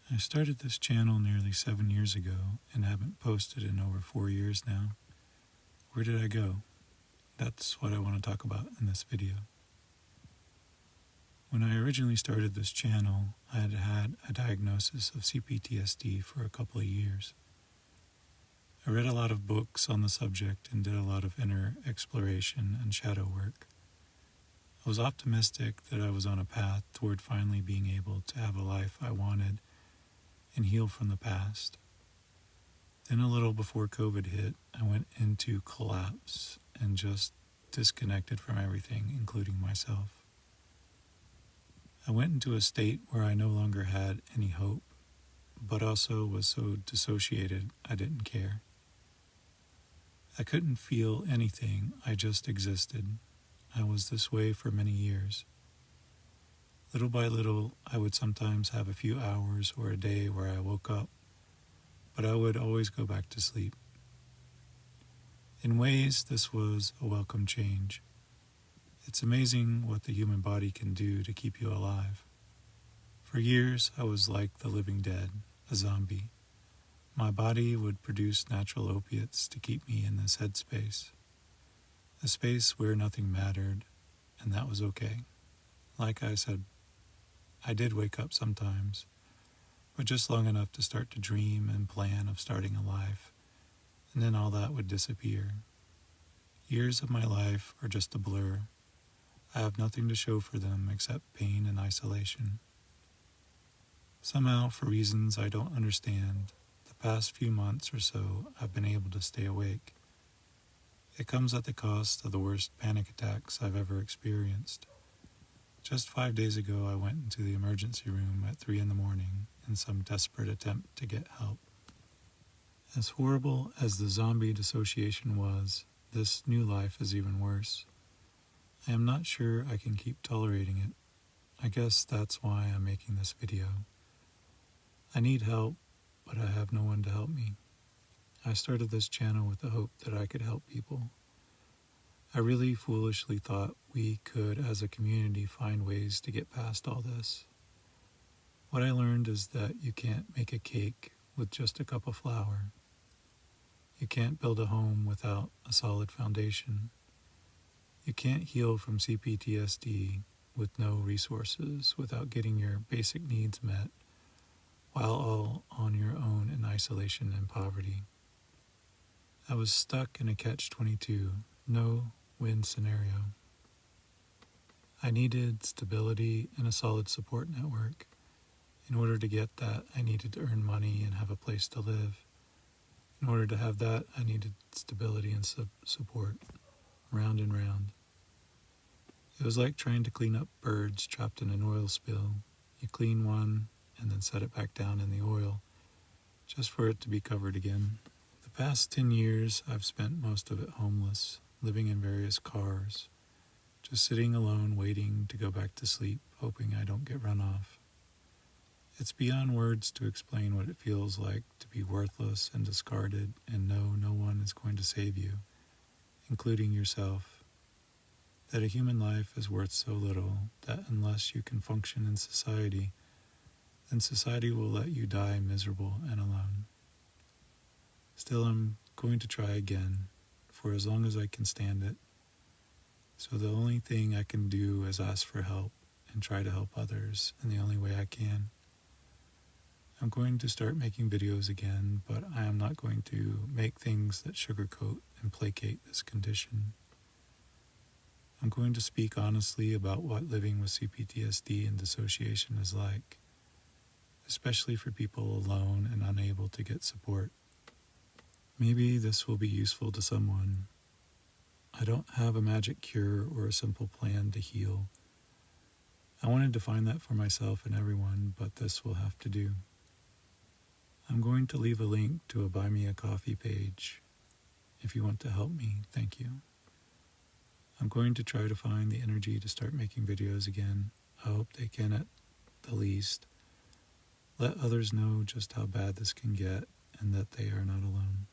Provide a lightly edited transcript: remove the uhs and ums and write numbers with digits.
I started this channel nearly 7 years ago and haven't posted in over 4 years now. Where did I go? That's what I want to talk about in this video. When I originally started this channel, I had had a diagnosis of CPTSD for a couple of years. I read a lot of books on the subject and did a lot of inner exploration and shadow work. I was optimistic that I was on a path toward finally being able to have a life I wanted and heal from the past. Then a little before COVID hit, I went into collapse and just disconnected from everything, including myself. I went into a state where I no longer had any hope, but also was so dissociated I didn't care. I couldn't feel anything, I just existed. I was this way for many years. Little by little, I would sometimes have a few hours or a day where I woke up, but I would always go back to sleep. In ways, this was a welcome change. It's amazing what the human body can do to keep you alive. For years, I was like the living dead, a zombie. My body would produce natural opiates to keep me in this headspace, a space where nothing mattered, and that was okay. Like I said, I did wake up sometimes, but just long enough to start to dream and plan of starting a life, and then all that would disappear. Years of my life are just a blur. I have nothing to show for them except pain and isolation. Somehow, for reasons I don't understand, the past few months or so I've been able to stay awake. It comes at the cost of the worst panic attacks I've ever experienced. Just 5 days ago, I went into the emergency room at 3 a.m. in some desperate attempt to get help. As horrible as the zombie dissociation was, this new life is even worse. I am not sure I can keep tolerating it. I guess that's why I'm making this video. I need help, but I have no one to help me. I started this channel with the hope that I could help people. I really foolishly thought we could, as a community, find ways to get past all this. What I learned is that you can't make a cake with just a cup of flour. You can't build a home without a solid foundation. You can't heal from CPTSD with no resources, without getting your basic needs met, while all on your own in isolation and poverty. I was stuck in a catch-22, no-win scenario. I needed stability and a solid support network. In order to get that, I needed to earn money and have a place to live. In order to have that, I needed stability and support, round and round. It was like trying to clean up birds trapped in an oil spill. You clean one and then set it back down in the oil, just for it to be covered again. The past 10 years, I've spent most of it homeless, living in various cars, just sitting alone waiting to go back to sleep, hoping I don't get run off. It's beyond words to explain what it feels like to be worthless and discarded and know no one is going to save you, including yourself. That a human life is worth so little that unless you can function in society, then society will let you die miserable and alone. Still, I'm going to try again, for as long as I can stand it. So the only thing I can do is ask for help and try to help others in the only way I can. I'm going to start making videos again, but I am not going to make things that sugarcoat and placate this condition. I'm going to speak honestly about what living with CPTSD and dissociation is like, especially for people alone and unable to get support. Maybe this will be useful to someone. I don't have a magic cure or a simple plan to heal. I wanted to find that for myself and everyone, but this will have to do. I'm going to leave a link to a Buy Me a Coffee page. If you want to help me, thank you. I'm going to try to find the energy to start making videos again. I hope they can, at the least, let others know just how bad this can get and that they are not alone.